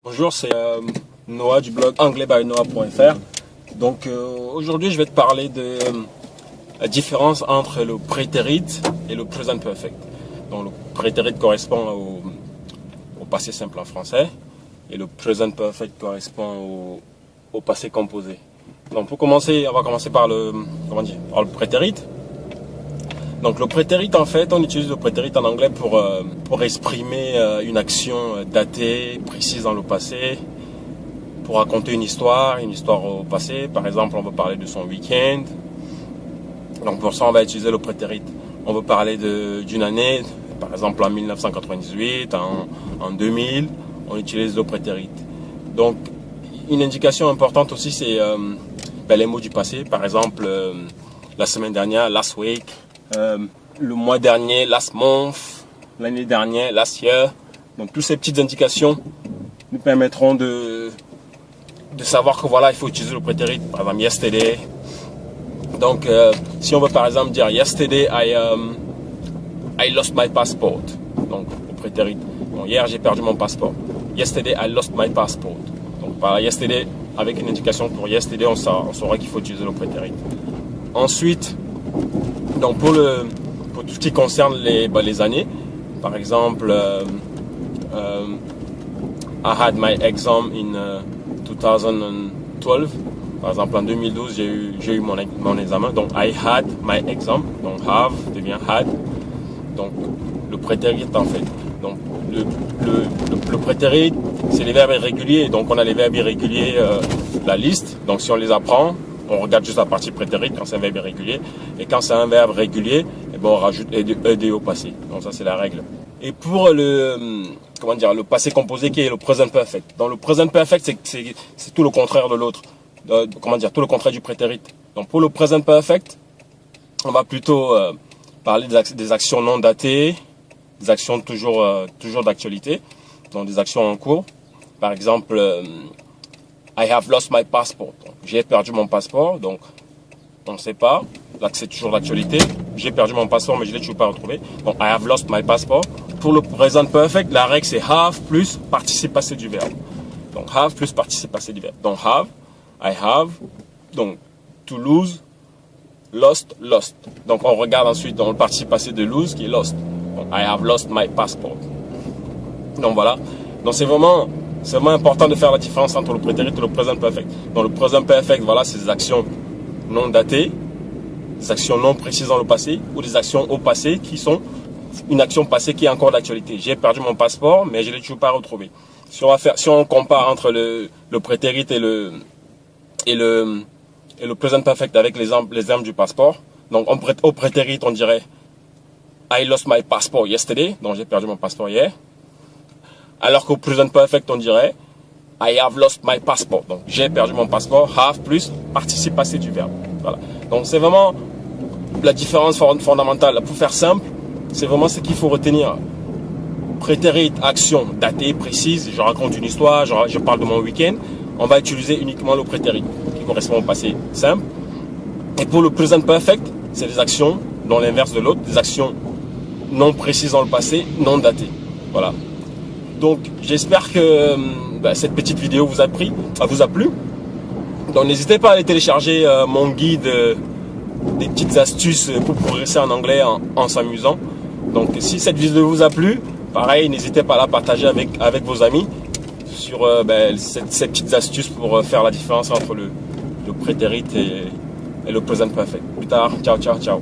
Bonjour, c'est Noah du blog anglais-by-noah.fr. Donc aujourd'hui je vais te parler de la différence entre le prétérit et le present perfect. Donc le prétérit correspond au passé simple en français et le present perfect correspond au passé composé. Donc pour commencer, on va commencer par le prétérit. Donc le prétérit, en fait, on utilise le prétérit en anglais pour exprimer une action datée, précise dans le passé, pour raconter une histoire au passé. Par exemple, on veut parler de son week-end. Donc pour ça, on va utiliser le prétérit. On veut parler d'une année, par exemple en 1998, en 2000, on utilise le prétérit. Donc une indication importante aussi, c'est les mots du passé. Par exemple, la semaine dernière, last week. Le mois dernier, last month, l'année dernière, last year. Donc toutes ces petites indications nous permettront de savoir que voilà, il faut utiliser le prétérit. Par exemple, yesterday. Donc si on veut par exemple dire yesterday I lost my passport. Donc le prétérit. Bon, hier j'ai perdu mon passeport. Yesterday I lost my passport. Donc par yesterday, avec une indication pour yesterday, on saura qu'il faut utiliser le prétérit. Ensuite, donc pour tout ce qui concerne les années, par exemple, I had my exam in 2012. Par exemple, en 2012, j'ai eu mon examen. Donc, I had my exam. Donc, have devient had. Donc, le prétérit en fait. Donc, le prétérit, c'est les verbes irréguliers. Donc, on a les verbes irréguliers, la liste. Donc, si on les apprend, on regarde juste la partie prétérit quand c'est un verbe irrégulier. Et quand c'est un verbe régulier, on rajoute ed au passé. Donc ça c'est la règle. Et pour le passé composé qui est le present perfect. Donc le present perfect c'est tout le contraire de l'autre. Tout le contraire du prétérit. Donc pour le present perfect, on va plutôt parler des actions non datées, des actions toujours d'actualité, donc des actions en cours. Par exemple, I have lost my passport. J'ai perdu mon passeport, donc on ne sait pas. Là, c'est toujours l'actualité. J'ai perdu mon passeport, mais je ne l'ai toujours pas retrouvé. Donc, I have lost my passport. Pour le present perfect, la règle, c'est have plus participe passé du verbe. Donc, have plus participe passé du verbe. Donc, have, I have. Donc, to lose, lost, lost. Donc, on regarde ensuite dans le participe passé de lose qui est lost. Donc, I have lost my passport. Donc, voilà. Donc, c'est vraiment important de faire la différence entre le prétérit et le present perfect. Donc, le present perfect, voilà, c'est des actions non datées, des actions non précises dans le passé ou des actions au passé qui sont une action passée qui est encore d'actualité. J'ai perdu mon passeport, mais je ne l'ai toujours pas retrouvé. Si on compare entre le prétérit et le present perfect avec les exemples du passeport, donc au prétérit, on dirait I lost my passport yesterday, donc j'ai perdu mon passeport hier. Alors qu'au present perfect, on dirait I have lost my passport. Donc, j'ai perdu mon passeport. Have plus participe passé du verbe. Voilà. Donc, c'est vraiment la différence fondamentale. Pour faire simple, c'est vraiment ce qu'il faut retenir. Prétérit, action datée, précise. Je raconte une histoire, je parle de mon week-end. On va utiliser uniquement le prétérit qui correspond au passé simple. Et pour le present perfect, c'est des actions dans l'inverse de l'autre, des actions non précises dans le passé, non datées. Voilà. Donc j'espère que cette petite vidéo vous a plu. Donc n'hésitez pas à aller télécharger mon guide des petites astuces pour progresser en anglais en s'amusant. Donc si cette vidéo vous a plu, pareil, n'hésitez pas à la partager avec vos amis sur ces petites astuces pour faire la différence entre le prétérit et le present perfect. Plus tard, ciao ciao ciao.